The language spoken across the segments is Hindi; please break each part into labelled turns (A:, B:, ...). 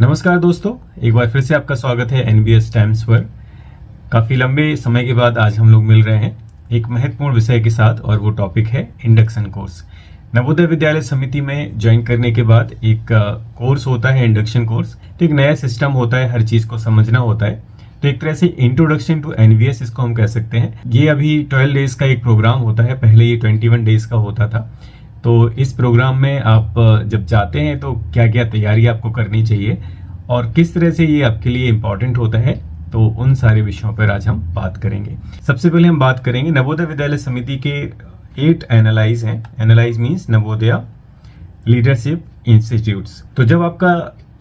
A: नमस्कार दोस्तों, एक बार फिर से आपका स्वागत है एनबीएस टाइम्स पर। काफ़ी लंबे समय के बाद आज हम लोग मिल रहे हैं एक महत्वपूर्ण विषय के साथ, और वो टॉपिक है इंडक्शन कोर्स। नवोदय विद्यालय समिति में ज्वाइन करने के बाद एक कोर्स होता है इंडक्शन कोर्स। तो एक नया सिस्टम होता है, हर चीज़ को समझना होता है। तो एक तरह से इंट्रोडक्शन टू एनबीएस इसको हम कह सकते हैं। ये अभी 12 डेज का एक प्रोग्राम होता है, पहले ये 21 डेज का होता था। तो इस प्रोग्राम में आप जब जाते हैं तो क्या क्या तैयारी आपको करनी चाहिए और किस तरह से ये आपके लिए इम्पॉर्टेंट होता है, तो उन सारे विषयों पर आज हम बात करेंगे। सबसे पहले हम बात करेंगे नवोदय विद्यालय समिति के 8 एनालाइज हैं। Analyse means Navodaya leadership institutes. तो जब आपका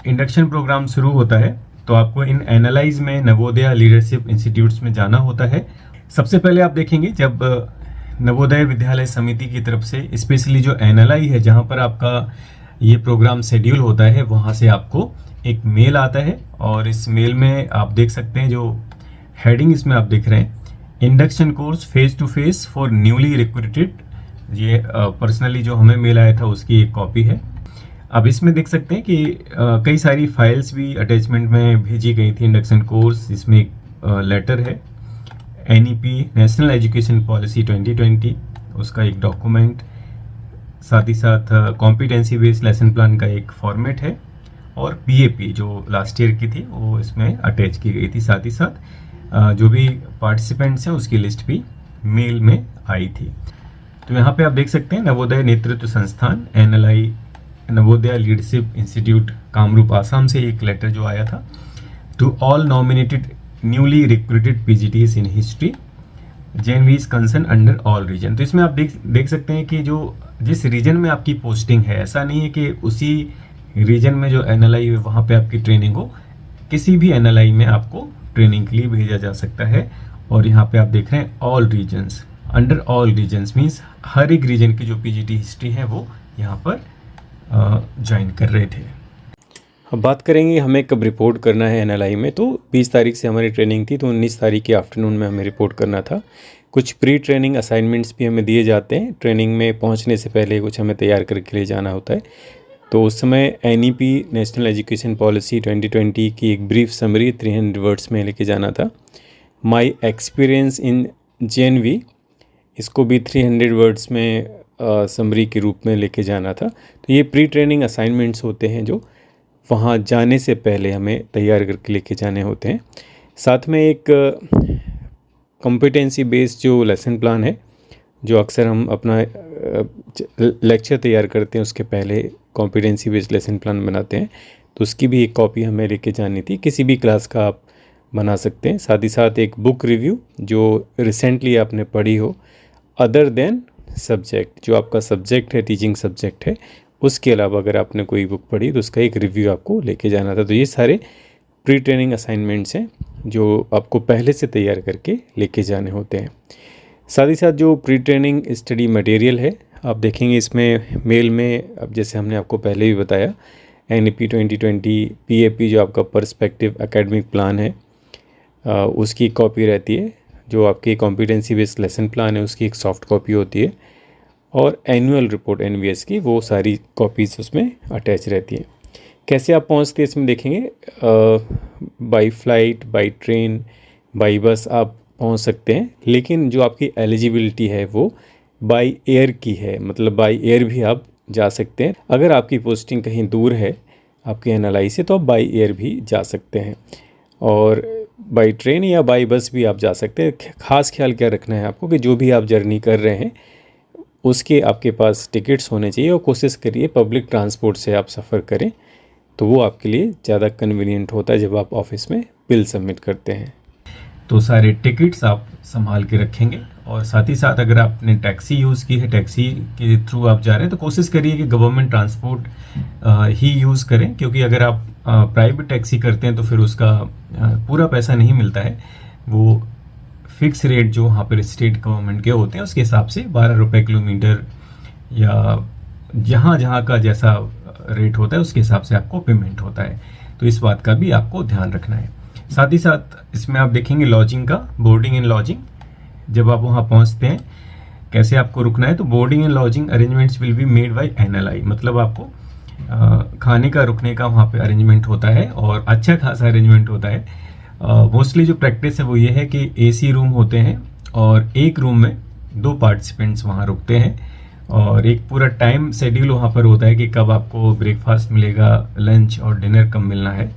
A: इंडक्शन प्रोग्राम शुरू होता है तो आपको इन एनालाइज में नवोदय लीडरशिप इंस्टीट्यूट्स में जाना होता है। सबसे पहले आप देखेंगे जब नवोदय विद्यालय समिति की तरफ से स्पेशली जो एनएलआई है, जहाँ पर आपका ये प्रोग्राम शेड्यूल होता है, वहाँ से आपको एक मेल आता है। और इस मेल में आप देख सकते हैं जो हेडिंग इसमें आप देख रहे हैं, induction course face to face for newly recruited. ये पर्सनली जो हमें मेल आया था उसकी एक कॉपी है। अब इसमें देख सकते हैं कि कई सारी फाइल्स भी अटैचमेंट में भेजी गई थी। इंडक्शन कोर्स, इसमें एक लेटर है, एनईपी नेशनल एजुकेशन पॉलिसी 2020 उसका एक डॉक्यूमेंट, साथ ही साथ कॉम्पिटेंसी बेस्ड लेसन प्लान का एक फॉर्मेट है, और पीएपी जो लास्ट ईयर की थी वो इसमें अटैच की गई थी। साथ ही साथ जो भी पार्टिसिपेंट्स हैं उसकी लिस्ट भी मेल में आई थी। तो यहाँ पे आप देख सकते हैं नवोदय नेतृत्व संस्थान NLI Navodaya leadership institute Kamrup Assam से एक लेटर जो आया था, to all nominated newly recruited PGTs in history JNVs concern under all region. तो इसमें आप देख सकते हैं कि जो जिस रीजन में आपकी पोस्टिंग है, ऐसा नहीं है कि उसी रीजन में जो एनएलआई है वहाँ पे आपकी ट्रेनिंग हो, किसी भी एनएलआई में आपको ट्रेनिंग के लिए भेजा जा सकता है। और यहाँ पे आप देख रहे हैं all regions, under all regions means हर एक रीजन की जो पीजीटी हिस्ट्री है वो यहाँ पर ज्वाइन कर रहे थे।
B: अब बात करेंगे हमें कब रिपोर्ट करना है एनएलआई में। तो 20 तारीख से हमारी ट्रेनिंग थी, तो 19 तारीख की आफ्टरनून में हमें रिपोर्ट करना था। कुछ प्री ट्रेनिंग असाइनमेंट्स भी हमें दिए जाते हैं। ट्रेनिंग में पहुंचने से पहले कुछ हमें तैयार करके ले जाना होता है। तो उस समय एनईपी नेशनल एजुकेशन पॉलिसी 2020 की एक ब्रीफ समरी 300 वर्ड्स में लेके जाना था। माई एक्सपीरियंस इन जेएनवी, इसको भी 300 वर्ड्स में समरी के रूप में लेके जाना था। तो ये प्री ट्रेनिंग असाइनमेंट्स होते हैं जो वहाँ जाने से पहले हमें तैयार करके लेके जाने होते हैं। साथ में एक कॉम्पिटेंसी बेस्ड जो लेसन प्लान है, जो अक्सर हम अपना लेक्चर तैयार करते हैं उसके पहले कॉम्पिटेंसी बेस्ड लेसन प्लान बनाते हैं, तो उसकी भी एक कॉपी हमें लेके जानी थी। किसी भी क्लास का आप बना सकते हैं। साथ ही साथ एक बुक रिव्यू जो रिसेंटली आपने पढ़ी हो, अदर देन सब्जेक्ट, जो आपका सब्जेक्ट है, टीचिंग सब्जेक्ट है, उसके अलावा अगर आपने कोई बुक पढ़ी तो उसका एक रिव्यू आपको लेके जाना था। तो ये सारे प्री ट्रेनिंग असाइनमेंट्स हैं जो आपको पहले से तैयार करके लेके जाने होते हैं। साथ ही साथ जो प्री ट्रेनिंग स्टडी मटेरियल है, आप देखेंगे इसमें मेल में, अब जैसे हमने आपको पहले भी बताया, एनईपी 2020, पीएपी जो आपका पर्सपेक्टिव एकेडमिक प्लान है उसकी कॉपी रहती है। जो आपकी कॉम्पिटेंसी बेस्ड लेसन प्लान है उसकी एक सॉफ्ट कॉपी होती है, और एनुअल रिपोर्ट एनवीएस की वो सारी कॉपीज़ उसमें अटैच रहती हैं। कैसे आप पहुंचते हैं इसमें देखेंगे, by flight, by train, by bus आप पहुंच सकते हैं। लेकिन जो आपकी एलिजिबिलिटी है वो बाई एयर की है, मतलब बाई एयर भी आप जा सकते हैं। अगर आपकी पोस्टिंग कहीं दूर है आपके एनएलआई से तो आप बाई एयर भी जा सकते हैं, और बाई ट्रेन या बाई बस भी आप जा सकते हैं। खास ख्याल क्या रखना है आपको कि जो भी आप जर्नी कर रहे हैं उसके आपके पास टिकट्स होने चाहिए, और कोशिश करिए पब्लिक ट्रांसपोर्ट से आप सफ़र करें, तो वो आपके लिए ज़्यादा कन्वीनियंट होता है जब आप ऑफिस में बिल सबमिट करते हैं।
A: तो सारे टिकट्स आप संभाल के रखेंगे। और साथ ही साथ अगर आपने टैक्सी यूज़ की है, टैक्सी के थ्रू आप जा रहे हैं, तो कोशिश करिए कि गवर्नमेंट ट्रांसपोर्ट ही यूज़ करें, क्योंकि अगर आप प्राइवेट टैक्सी करते हैं तो फिर उसका पूरा पैसा नहीं मिलता है। वो फिक्स रेट जो वहाँ पर स्टेट गवर्नमेंट के होते हैं उसके हिसाब से 12 रुपये किलोमीटर, या जहाँ का जैसा रेट होता है उसके हिसाब से आपको पेमेंट होता है। तो इस बात का भी आपको ध्यान रखना है। साथ ही साथ इसमें आप देखेंगे लॉजिंग का, बोर्डिंग एंड लॉजिंग। जब आप वहाँ पहुँचते हैं कैसे आपको रुकना है, तो boarding and lodging arrangements will be made by NLI, मतलब आपको खाने का रुकने का वहाँ पे अरेंजमेंट होता है और अच्छा खासा अरेंजमेंट होता है। मोस्टली जो प्रैक्टिस है वो ये है कि एसी रूम होते हैं और एक रूम में 2 पार्टिसिपेंट्स वहाँ रुकते हैं और एक पूरा टाइम शेड्यूल वहाँ पर होता है कि कब आपको ब्रेकफास्ट मिलेगा, लंच और डिनर कब मिलना है,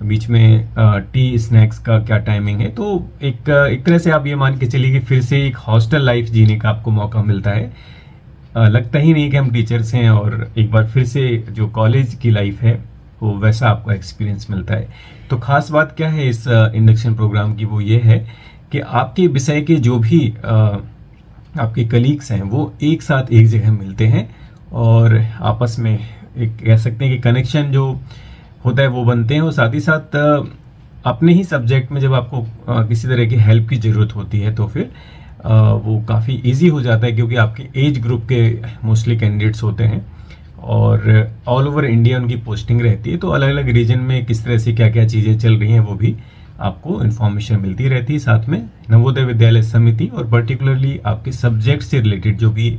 A: बीच में टी स्नैक्स का क्या टाइमिंग है। तो एक तरह से आप ये मान के चलिए कि फिर से एक हॉस्टल लाइफ जीने का आपको मौका मिलता है। लगता ही नहीं कि हम टीचर्स हैं और एक बार फिर से जो कॉलेज की लाइफ है वो वैसा आपको एक्सपीरियंस मिलता है। तो खास बात क्या है इस इंडक्शन प्रोग्राम की, वो ये है कि आपके विषय के जो भी आपके कलीग्स हैं वो एक साथ एक जगह मिलते हैं और आपस में एक कह सकते हैं कि कनेक्शन जो होता है वो बनते हैं। और साथ ही साथ अपने ही सब्जेक्ट में जब आपको किसी तरह की हेल्प की ज़रूरत होती है तो फिर वो काफ़ी इजी हो जाता है, क्योंकि आपके एज ग्रुप के मोस्टली कैंडिडेट्स होते हैं और ऑल ओवर इंडिया उनकी पोस्टिंग रहती है। तो अलग अलग रीजन में किस तरह से क्या क्या चीज़ें चल रही हैं वो भी आपको इन्फॉर्मेशन मिलती रहती है। साथ में नवोदय विद्यालय समिति और पर्टिकुलरली आपके सब्जेक्ट से रिलेटेड जो भी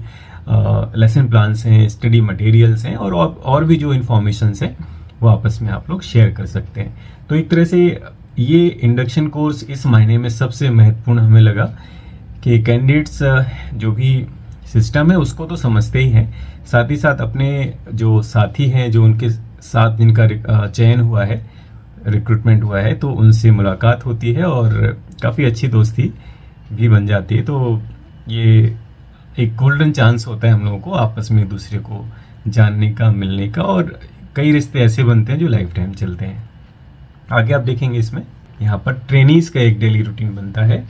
A: लेसन प्लान्स हैं, स्टडी मटेरियल्स हैं और भी जो इन्फॉर्मेशंस हैं वो आपस में आप लोग शेयर कर सकते हैं। तो एक तरह से ये इंडक्शन कोर्स इस महीने में सबसे महत्वपूर्ण हमें लगा कि कैंडिडेट्स जो भी सिस्टम है उसको तो समझते ही हैं, साथ ही साथ अपने जो साथी हैं जो उनके साथ जिनका चयन हुआ है, रिक्रूटमेंट हुआ है, तो उनसे मुलाकात होती है और काफ़ी अच्छी दोस्ती भी बन जाती है। तो ये एक गोल्डन चांस होता है हम लोगों को आपस में एक दूसरे को जानने का, मिलने का, और कई रिश्ते ऐसे बनते हैं जो लाइफ टाइम चलते हैं। आगे आप देखेंगे इसमें यहाँ पर ट्रेनीज़ का एक डेली रूटीन बनता है।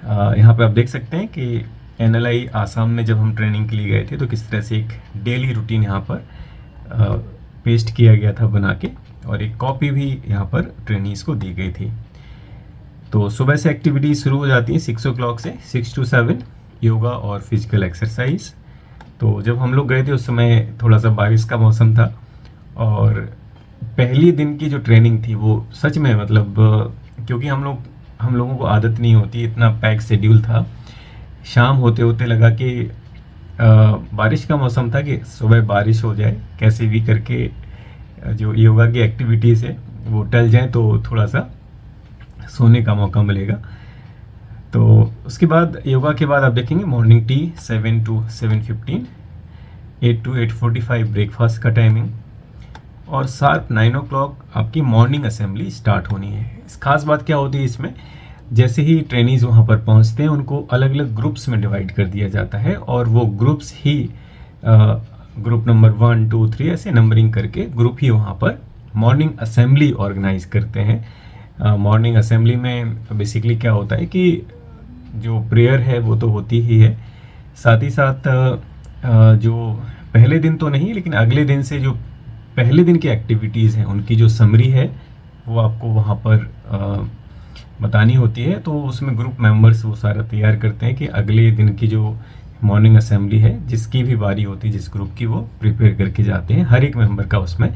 A: यहाँ पे आप देख सकते हैं कि NLI आसाम में जब हम ट्रेनिंग के लिए गए थे तो किस तरह से एक डेली रूटीन यहाँ पर पेस्ट किया गया था बना के, और एक कॉपी भी यहाँ पर ट्रेनीज़ को दी गई थी। तो सुबह से एक्टिविटी शुरू हो जाती है 6 o'clock से 6 to 7, योगा और फिजिकल एक्सरसाइज। तो जब हम लोग गए थे उस समय थोड़ा सा बारिश का मौसम था और पहली दिन की जो ट्रेनिंग थी वो सच में मतलब क्योंकि हम लोगों को आदत नहीं होती, इतना पैक शेड्यूल था। शाम होते होते लगा कि बारिश का मौसम था कि सुबह बारिश हो जाए, कैसे भी करके जो योगा की एक्टिविटीज़ है वो टल जाए तो थोड़ा सा सोने का मौका मिलेगा। तो उसके बाद योगा के बाद आप देखेंगे morning tea 7 to 7:15, 8 to 8:45 breakfast का टाइमिंग, और शार्प 9 o'clock आपकी मॉर्निंग असेंबली स्टार्ट होनी है। इस खास बात क्या होती है इसमें, जैसे ही ट्रेनीज़ वहाँ पर पहुँचते हैं उनको अलग अलग ग्रुप्स में डिवाइड कर दिया जाता है और वो ग्रुप्स ही ग्रुप नंबर 1 2 3 ऐसे नंबरिंग करके ग्रुप ही वहाँ पर मॉर्निंग असेंबली ऑर्गेनाइज करते हैं। मॉर्निंग असेंबली में बेसिकली क्या होता है कि जो प्रेयर है वो तो होती ही है, साथ ही साथ जो पहले दिन तो नहीं लेकिन अगले दिन से जो पहले दिन की एक्टिविटीज़ हैं उनकी जो समरी है वो आपको वहाँ पर बतानी होती है। तो उसमें ग्रुप मेंबर्स वो सारा तैयार करते हैं कि अगले दिन की जो मॉर्निंग असेंबली है जिसकी भी बारी होती है जिस ग्रुप की, वो प्रिपेयर करके जाते हैं। हर एक मेंबर का उसमें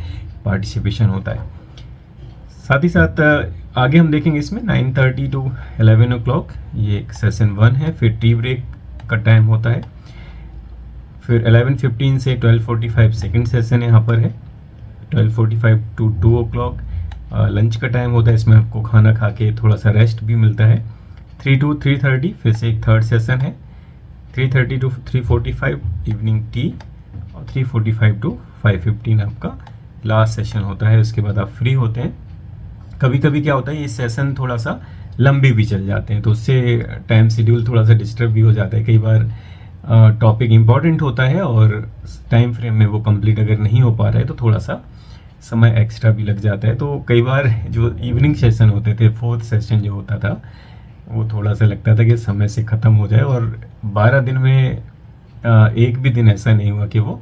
A: पार्टिसिपेशन होता है। साथ ही साथ आगे हम देखेंगे इसमें 9:30 to 11 o'clock ये एक सेशन 1 है, फिर टी ब्रेक का टाइम होता है, फिर 11:15 से 12:45 सेकंड सेशन यहाँ पर है, 12:45 to 2 o'clock लंच का टाइम होता है। इसमें आपको खाना खा के थोड़ा सा रेस्ट भी मिलता है। 3 to 3:30 फिर से एक थर्ड सेशन है, 3:30 to 3:45 इवनिंग टी, और 3:45 to 5:15 आपका लास्ट सेशन होता है। उसके बाद आप फ्री होते हैं। कभी कभी क्या होता है ये सेशन थोड़ा सा लंबे भी चल जाते हैं तो उससे टाइम शेड्यूल थोड़ा सा डिस्टर्ब भी हो जाता है। कई बार टॉपिक इम्पॉर्टेंट होता है और टाइम फ्रेम में वो कंप्लीट अगर नहीं हो पा रहा है तो थोड़ा सा समय एक्स्ट्रा भी लग जाता है। तो कई बार जो इवनिंग सेशन होते थे, 4th सेशन जो होता था, वो थोड़ा सा लगता था कि समय से ख़त्म हो जाए, और 12 दिन में एक भी दिन ऐसा नहीं हुआ कि वो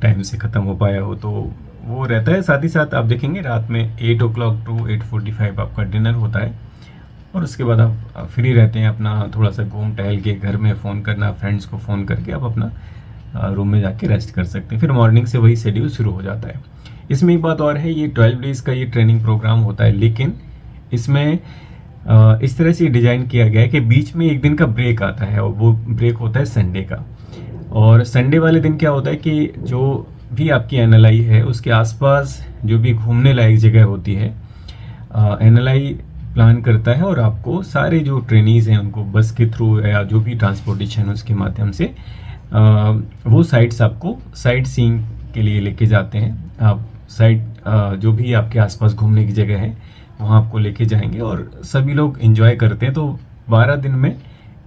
A: टाइम से ख़त्म हो पाया हो, तो वो रहता है। साथ ही साथ आप देखेंगे रात में 8 o'clock to 8:45 आपका डिनर होता है, और उसके बाद आप फ्री रहते हैं अपना थोड़ा सा घूम टहल के, घर में फ़ोन करना, फ्रेंड्स को फ़ोन करके आप अपना रूम में जाके रेस्ट कर सकते हैं। फिर मॉर्निंग से वही शेड्यूल शुरू हो जाता है। इसमें एक बात और है, ये 12 डेज़ का ये ट्रेनिंग प्रोग्राम होता है, लेकिन इसमें इस तरह से डिज़ाइन किया गया है कि बीच में एक दिन का ब्रेक आता है, और वो ब्रेक होता है संडे का। और संडे वाले दिन क्या होता है कि जो भी आपकी एनएलआई है उसके आसपास जो भी घूमने लायक जगह होती है, एनएलआई प्लान करता है और आपको सारे जो ट्रेनीज़ हैं उनको बस के थ्रू या जो भी ट्रांसपोर्टेशन उसके माध्यम से वो साइट्स आपको साइट सीइंग के लिए लेके जाते हैं। आप साइट जो भी आपके आसपास घूमने की जगह है वहाँ आपको लेके जाएंगे और सभी लोग एंजॉय करते हैं। तो 12 दिन में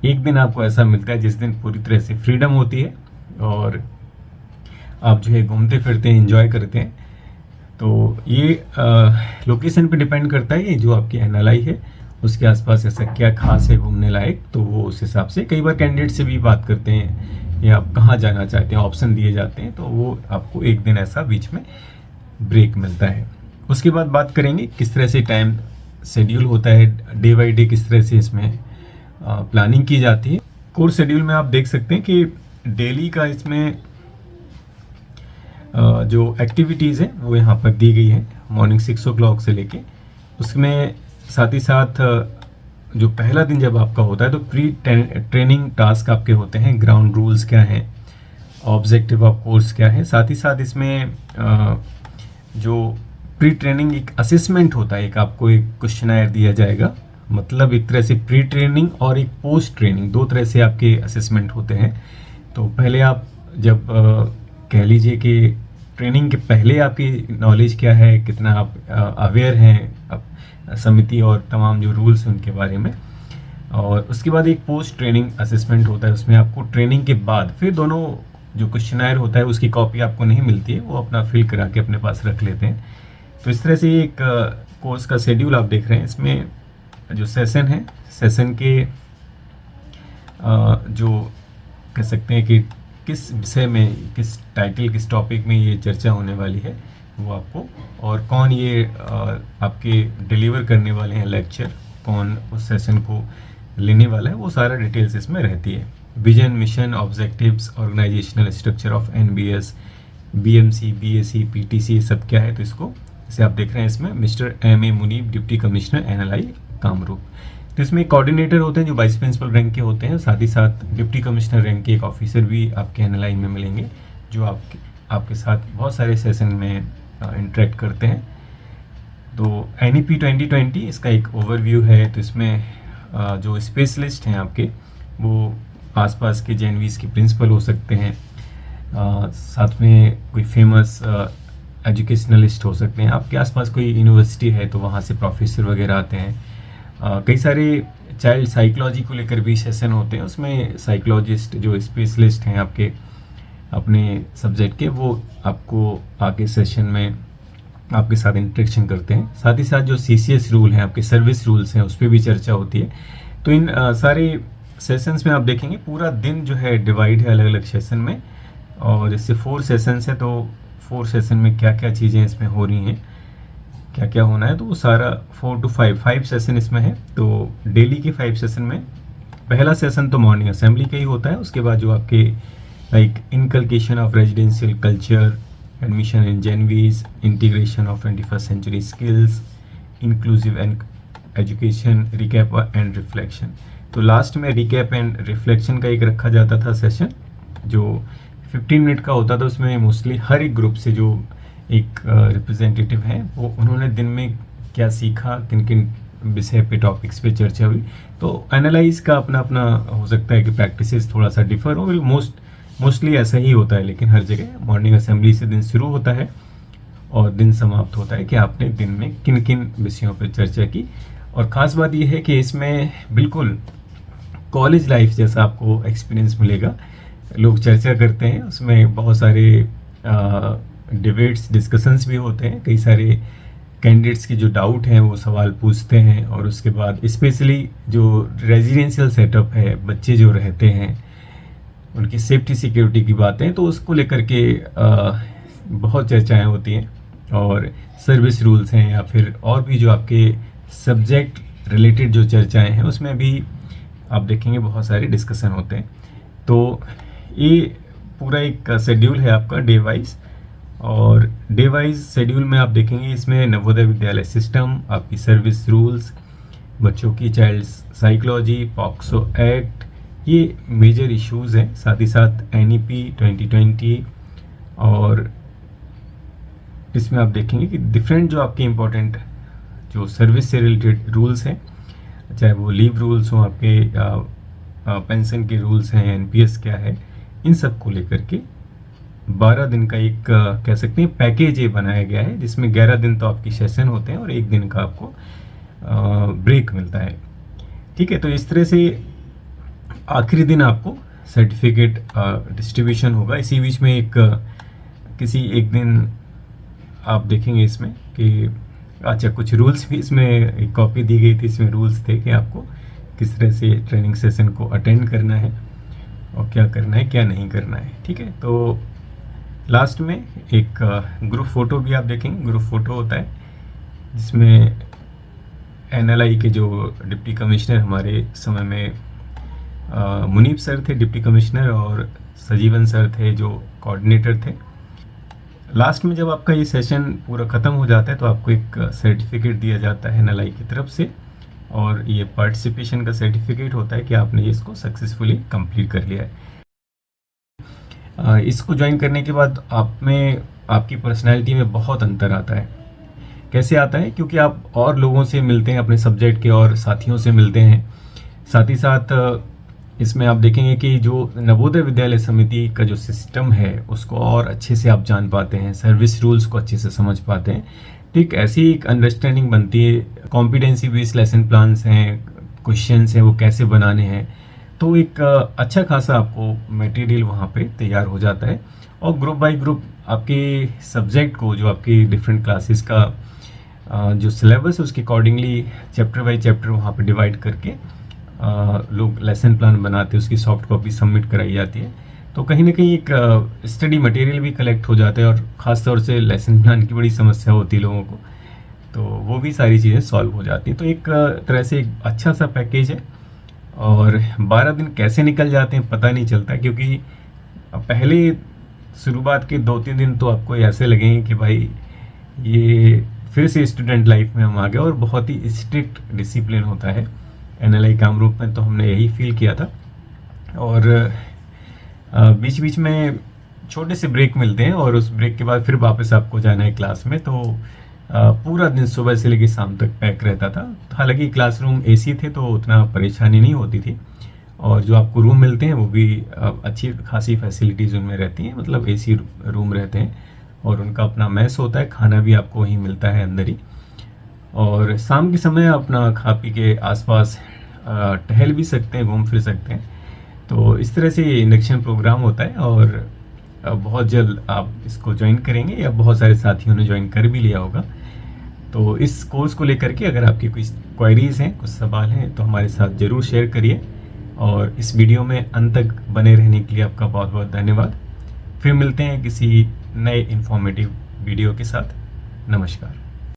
A: एक दिन आपको ऐसा मिलता है जिस दिन पूरी तरह से फ्रीडम होती है और आप जो है घूमते फिरते हैं, एंजॉय करते हैं। तो ये लोकेशन पे डिपेंड करता है, ये जो आपकी एनएलआई है उसके आसपास ऐसा क्या खास है घूमने लायक, तो वो उस हिसाब से कई बार कैंडिडेट से भी बात करते हैं या आप कहाँ जाना चाहते हैं ऑप्शन दिए जाते हैं, तो वो आपको एक दिन ऐसा बीच में ब्रेक मिलता है। उसके बाद बात करेंगे किस तरह से टाइम शेड्यूल होता है, डे बाई डे किस तरह से इसमें प्लानिंग की जाती है। कोर्स शेड्यूल में आप देख सकते हैं कि डेली का इसमें जो एक्टिविटीज़ हैं वो यहाँ पर दी गई हैं मॉर्निंग 6 o'clock से लेके, उसमें साथ ही साथ जो पहला दिन जब आपका होता है तो प्री ट्रेनिंग टास्क आपके होते हैं, ग्राउंड रूल्स क्या हैं, ऑब्जेक्टिव ऑफ कोर्स क्या है, साथ ही साथ इसमें जो प्री ट्रेनिंग एक असेसमेंट होता है, एक आपको एक क्वेश्चनायर दिया जाएगा, मतलब एक तरह से प्री ट्रेनिंग और एक पोस्ट ट्रेनिंग दो तरह से आपके असेसमेंट होते हैं। तो पहले आप जब कह लीजिए कि ट्रेनिंग के पहले आपकी नॉलेज क्या है, कितना आप अवेयर हैं समिति और तमाम जो रूल्स हैं उनके बारे में, और उसके बाद एक पोस्ट ट्रेनिंग असेसमेंट होता है, उसमें आपको ट्रेनिंग के बाद फिर दोनों जो क्वेश्चनायर होता है उसकी कॉपी आपको नहीं मिलती है, वो अपना फिल करा के अपने पास रख लेते हैं। तो इस तरह से एक कोर्स का शेड्यूल आप देख रहे हैं। इसमें जो सेशन है, सेशन के जो कह सकते हैं कि किस विषय में, किस टाइटल, किस टॉपिक में ये चर्चा होने वाली है वो आपको, और कौन ये आपके डिलीवर करने वाले हैं लेक्चर, कौन उस सेशन को लेने वाला है, वो सारा डिटेल्स इसमें रहती है। Vision, mission, objectives, organisational structure of NBS, BMC, BSC, PTC, सब क्या है, तो इसको इसे आप देख रहे हैं। इसमें mister M A. Munib, deputy commissioner NLI Kamrup. तो इसमें कोऑर्डिनेटर होते हैं जो वाइस प्रिंसिपल रैंक के होते हैं, साथ ही साथ डिप्टी कमिश्नर रैंक के एक ऑफिसर भी आपके एनएलआई में मिलेंगे जो आपके साथ बहुत सारे सेशन में इंटरेक्ट करते हैं। तो एनईपी 2020 इसका एक ओवरव्यू है। तो इसमें जो स्पेशलिस्ट हैं आपके वो आसपास के जेएनवीज के प्रिंसिपल हो सकते हैं, साथ में कोई फेमस एजुकेशनलिस्ट हो सकते हैं, आपके आसपास कोई यूनिवर्सिटी है तो वहाँ से प्रोफेसर वगैरह आते हैं। कई सारे चाइल्ड साइकोलॉजी को लेकर भी सेशन होते हैं, उसमें साइकोलॉजिस्ट जो स्पेशलिस्ट हैं आपके अपने सब्जेक्ट के, वो आपको आके सेशन में आपके साथ इंटरेक्शन करते हैं। साथ ही साथ जो सीसीएस रूल हैं, आपके सर्विस रूल्स हैं, उस पर भी चर्चा होती है। तो इन सारे सेशंस में आप देखेंगे पूरा दिन जो है डिवाइड है अलग अलग सेशन में, और इससे 4 सेशंस है, तो 4 सेशन में क्या क्या चीज़ें इसमें हो रही हैं, क्या क्या होना है, तो वो सारा 4 to 5 सेशन इसमें है। तो डेली के 5 सेशन में पहला सेशन तो मॉर्निंग असेंबली का ही होता है, उसके बाद जो आपके like inculcation of residential culture, admission in JNVs, integration of 21st century skills, inclusive and education, recap and reflection. तो लास्ट में रिकैप एंड रिफ्लेक्शन का एक रखा जाता था सेशन जो 15 मिनट का होता था। उसमें मोस्टली हर एक ग्रुप से जो एक रिप्रेजेंटेटिव हैं वो उन्होंने दिन में क्या सीखा, किन किन विषय पे, टॉपिक्स पे चर्चा हुई। तो एनालाइज का अपना अपना हो सकता है कि प्रैक्टिसेस थोड़ा सा डिफर हो, मोस्टली ऐसा ही होता है, लेकिन हर जगह मॉर्निंग असेंबली से दिन शुरू होता है और दिन समाप्त होता है कि आपने दिन में किन किन विषयों पर चर्चा की। और ख़ास बात यह है कि इसमें बिल्कुल कॉलेज लाइफ जैसा आपको एक्सपीरियंस मिलेगा। लोग चर्चा करते हैं, उसमें बहुत सारे डिबेट्स, डिस्कशंस भी होते हैं, कई सारे कैंडिडेट्स के जो डाउट हैं वो सवाल पूछते हैं, और उसके बाद स्पेशली जो रेजिडेंशियल सेटअप है, बच्चे जो रहते हैं उनकी सेफ्टी सिक्योरिटी की बातें, तो उसको लेकर के बहुत चर्चाएं होती हैं। और सर्विस रूल्स हैं या फिर और भी जो आपके सब्जेक्ट रिलेटेड जो चर्चाएं हैं उसमें भी आप देखेंगे बहुत सारे डिस्कशन होते हैं। तो ये पूरा एक शेड्यूल है आपका डे वाइज, और डे वाइज शेड्यूल में आप देखेंगे इसमें नवोदय विद्यालय सिस्टम, आपकी सर्विस रूल्स, बच्चों की चाइल्ड साइकोलॉजी, पॉक्सो एक्ट, ये मेजर इश्यूज़ हैं। साथ ही साथ एनईपी 2020 और इसमें आप देखेंगे कि डिफरेंट जो आपके इम्पोर्टेंट जो सर्विस से रिलेटेड रूल्स हैं, चाहे वो लीव रूल्स हों, आपके पेंशन के रूल्स हैं, एनपीएस क्या है, इन सब को लेकर के 12 दिन का एक कह सकते हैं पैकेज ये बनाया गया है, जिसमें 11 दिन तो आपकी सेशन होते हैं और एक दिन का आपको ब्रेक मिलता है। ठीक है, तो इस तरह से आखिरी दिन आपको सर्टिफिकेट डिस्ट्रीब्यूशन होगा। इसी बीच में किसी एक दिन आप देखेंगे इसमें कि अच्छा कुछ रूल्स भी इसमें एक कॉपी दी गई थी, इसमें रूल्स थे कि आपको किस तरह से ट्रेनिंग सेशन को अटेंड करना है और क्या करना है क्या नहीं करना है। ठीक है, तो लास्ट में एक ग्रुप फ़ोटो भी आप देखेंगे। ग्रुप फ़ोटो होता है जिसमें एनएलआई के जो डिप्टी कमिश्नर हमारे समय में मुनीब सर थे डिप्टी कमिश्नर, और सजीवन सर थे जो कोऑर्डिनेटर थे। लास्ट में जब आपका ये सेशन पूरा ख़त्म हो जाता है तो आपको एक सर्टिफिकेट दिया जाता है एनएलआई की तरफ से, और ये पार्टिसिपेशन का सर्टिफिकेट होता है कि आपने इसको सक्सेसफुली कंप्लीट कर लिया है। इसको ज्वाइन करने के बाद आप में आपकी पर्सनैलिटी में बहुत अंतर आता है। कैसे आता है? क्योंकि आप और लोगों से मिलते हैं, अपने सब्जेक्ट के और साथियों से मिलते हैं। साथ ही साथ इसमें आप देखेंगे कि जो नवोदय विद्यालय समिति का जो सिस्टम है उसको और अच्छे से आप जान पाते हैं, सर्विस रूल्स को अच्छे से समझ पाते हैं। ठीक ऐसी एक अंडरस्टैंडिंग बनती है। कॉम्पिटेंसी बेस्ड लेसन प्लान्स हैं, क्वेश्चंस हैं, वो कैसे बनाने हैं, तो एक अच्छा खासा आपको मटेरियल वहाँ पे तैयार हो जाता है। और ग्रुप बाय ग्रुप आपके सब्जेक्ट को, जो आपकी डिफरेंट क्लासेस का जो सिलेबस है उसके अकॉर्डिंगली चैप्टर बाय चैप्टर वहाँ पे डिवाइड करके लोग लेसन प्लान बनाते हैं, उसकी सॉफ्ट कॉपी सबमिट कराई जाती है। तो कहीं ना कहीं एक स्टडी मटेरियल भी कलेक्ट हो जाता है, और ख़ास तौर से लेसन प्लान की बड़ी समस्या होती है लोगों को, तो वो भी सारी चीज़ें सॉल्व हो जाती हैं। तो एक तरह से एक अच्छा सा पैकेज है। और 12 दिन कैसे निकल जाते हैं पता नहीं चलता, क्योंकि पहले शुरुआत के 2-3 दिन तो आपको ऐसे लगेंगे कि भाई ये फिर से स्टूडेंट लाइफ में हम आ गए, और बहुत ही स्ट्रिक्ट डिसिप्लिन होता है एनएलआई कामरूप में, तो हमने यही फील किया था। और बीच बीच में छोटे से ब्रेक मिलते हैं, और उस ब्रेक के बाद फिर वापस आपको जाना है क्लास में। तो पूरा दिन सुबह से लेकर शाम तक पैक रहता था। हालांकि क्लासरूम एसी थे तो उतना परेशानी नहीं होती थी, और जो आपको रूम मिलते हैं वो भी अच्छी खासी फैसिलिटीज़ उनमें रहती हैं, मतलब एसी रूम रहते हैं, और उनका अपना मेस होता है, खाना भी आपको वहीं मिलता है अंदर ही। और शाम के समय अपना खा पी के आसपास टहल भी सकते हैं, घूम फिर सकते हैं। तो इस तरह से ये इंडक्शन प्रोग्राम होता है, और बहुत जल्द आप इसको ज्वाइन करेंगे, या बहुत सारे साथियों ने ज्वाइन कर भी लिया होगा। तो इस कोर्स को लेकर के अगर आपकी कोई क्वेरीज हैं, कुछ सवाल हैं, तो हमारे साथ ज़रूर शेयर करिए। और इस वीडियो में अंत तक बने रहने के लिए आपका बहुत बहुत धन्यवाद। फिर मिलते हैं किसी नए इन्फॉर्मेटिव वीडियो के साथ। नमस्कार।